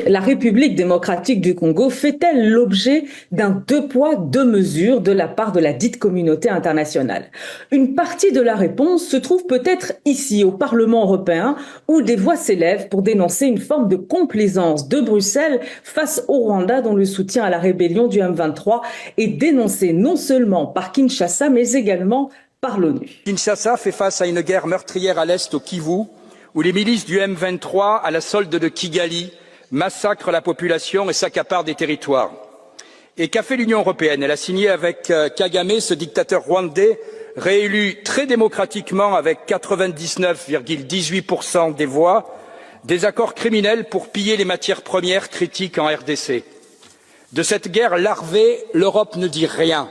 La République démocratique du Congo fait-elle l'objet d'un deux poids, deux mesures de la part de la dite communauté internationale? Une partie de la réponse se trouve peut-être ici, au Parlement européen, où des voix s'élèvent pour dénoncer une forme de complaisance de Bruxelles face au Rwanda, dont le soutien à la rébellion du M23 est dénoncé non seulement par Kinshasa, mais également par l'ONU. Kinshasa fait face à une guerre meurtrière à l'est au Kivu, où les milices du M23, à la solde de Kigali, massacre la population et s'accapare des territoires. Et qu'a fait l'Union européenne? Elle a signé avec Kagame, ce dictateur rwandais, réélu très démocratiquement avec 99,18% des voix, des accords criminels pour piller les matières premières critiques en RDC. De cette guerre larvée, l'Europe ne dit rien.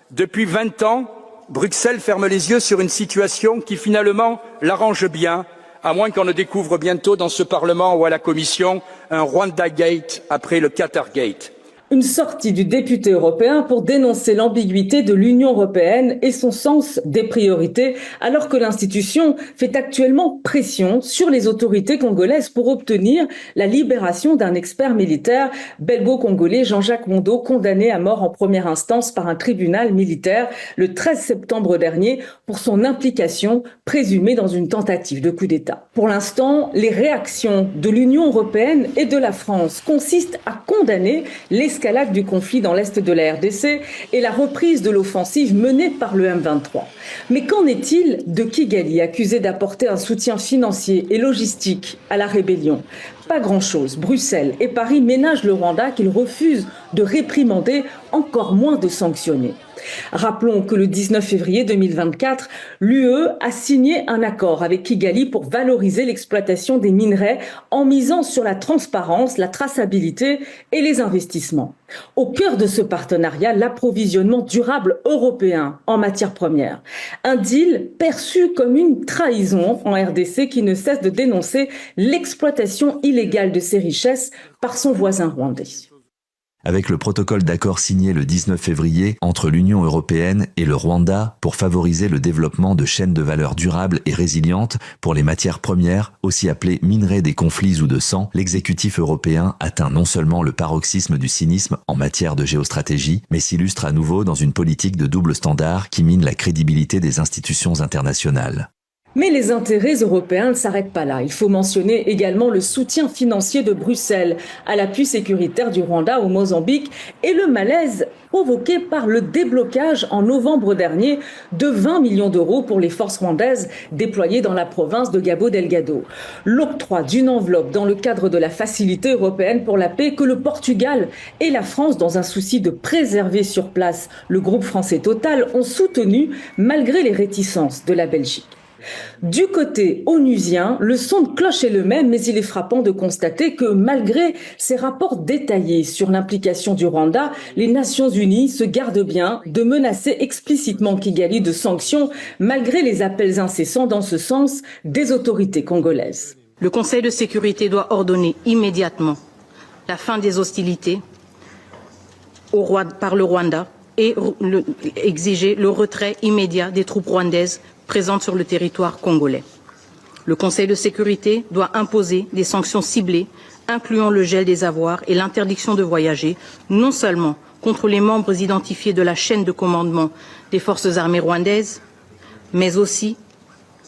Depuis 20 ans, Bruxelles ferme les yeux sur une situation qui finalement l'arrange bien, à moins qu'on ne découvre bientôt dans ce Parlement ou à la Commission un Rwanda Gate après le Qatar Gate. Une sortie du député européen pour dénoncer l'ambiguïté de l'Union européenne et son sens des priorités, alors que l'institution fait actuellement pression sur les autorités congolaises pour obtenir la libération d'un expert militaire belgo-congolais, Jean-Jacques Mondo, condamné à mort en première instance par un tribunal militaire le 13 septembre dernier pour son implication présumée dans une tentative de coup d'État. Pour l'instant, les réactions de l'Union européenne et de la France consistent à condamner l'escalade du conflit dans l'est de la RDC et la reprise de l'offensive menée par le M23. Mais qu'en est-il de Kigali, accusé d'apporter un soutien financier et logistique à la rébellion? Pas grand-chose. Bruxelles et Paris ménagent le Rwanda qu'ils refusent de réprimander, encore moins de sanctionner. Rappelons que le 19 février 2024, l'UE a signé un accord avec Kigali pour valoriser l'exploitation des minerais en misant sur la transparence, la traçabilité et les investissements. Au cœur de ce partenariat, l'approvisionnement durable européen en matières premières. Un deal perçu comme une trahison en RDC qui ne cesse de dénoncer l'exploitation illégale de ses richesses par son voisin rwandais. Avec le protocole d'accord signé le 19 février entre l'Union européenne et le Rwanda pour favoriser le développement de chaînes de valeur durables et résilientes pour les matières premières, aussi appelées minerais des conflits ou de sang, l'exécutif européen atteint non seulement le paroxysme du cynisme en matière de géostratégie, mais s'illustre à nouveau dans une politique de double standard qui mine la crédibilité des institutions internationales. Mais les intérêts européens ne s'arrêtent pas là. Il faut mentionner également le soutien financier de Bruxelles à l'appui sécuritaire du Rwanda au Mozambique et le malaise provoqué par le déblocage en novembre dernier de 20 millions d'euros pour les forces rwandaises déployées dans la province de Cabo Delgado. L'octroi d'une enveloppe dans le cadre de la Facilité européenne pour la paix que le Portugal et la France, dans un souci de préserver sur place le groupe français Total, ont soutenu malgré les réticences de la Belgique. Du côté onusien, le son de cloche est le même, mais il est frappant de constater que malgré ces rapports détaillés sur l'implication du Rwanda, les Nations Unies se gardent bien de menacer explicitement Kigali de sanctions, malgré les appels incessants dans ce sens des autorités congolaises. Le Conseil de sécurité doit ordonner immédiatement la fin des hostilités par le Rwanda et exiger le retrait immédiat des troupes rwandaises présentes sur le territoire congolais. Le Conseil de sécurité doit imposer des sanctions ciblées, incluant le gel des avoirs et l'interdiction de voyager, non seulement contre les membres identifiés de la chaîne de commandement des forces armées rwandaises, mais aussi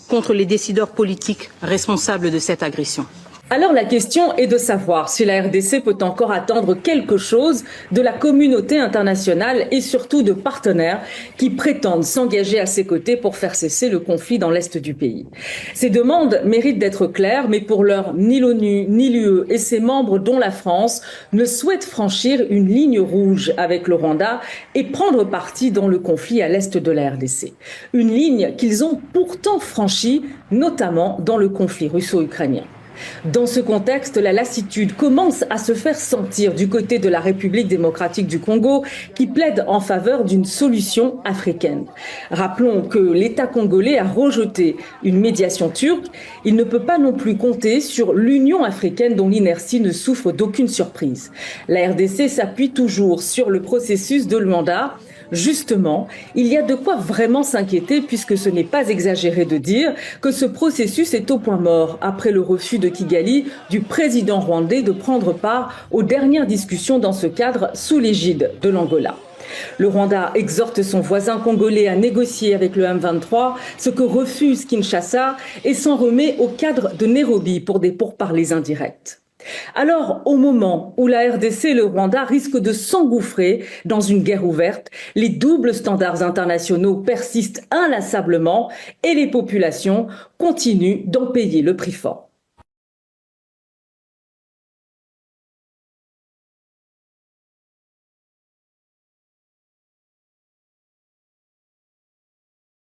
contre les décideurs politiques responsables de cette agression. Alors la question est de savoir si la RDC peut encore attendre quelque chose de la communauté internationale et surtout de partenaires qui prétendent s'engager à ses côtés pour faire cesser le conflit dans l'est du pays. Ces demandes méritent d'être claires, mais pour l'heure, ni l'ONU, ni l'UE et ses membres, dont la France, ne souhaitent franchir une ligne rouge avec le Rwanda et prendre parti dans le conflit à l'est de la RDC. Une ligne qu'ils ont pourtant franchie, notamment dans le conflit russo-ukrainien. Dans ce contexte, la lassitude commence à se faire sentir du côté de la République démocratique du Congo qui plaide en faveur d'une solution africaine. Rappelons que l'État congolais a rejeté une médiation turque. Il ne peut pas non plus compter sur l'Union africaine dont l'inertie ne souffre d'aucune surprise. La RDC s'appuie toujours sur le processus de Luanda. Justement, il y a de quoi vraiment s'inquiéter puisque ce n'est pas exagéré de dire que ce processus est au point mort après le refus de Kigali du président rwandais de prendre part aux dernières discussions dans ce cadre sous l'égide de l'Angola. Le Rwanda exhorte son voisin congolais à négocier avec le M23, ce que refuse Kinshasa, et s'en remet au cadre de Nairobi pour des pourparlers indirects. Alors, au moment où la RDC et le Rwanda risquent de s'engouffrer dans une guerre ouverte, les doubles standards internationaux persistent inlassablement et les populations continuent d'en payer le prix fort.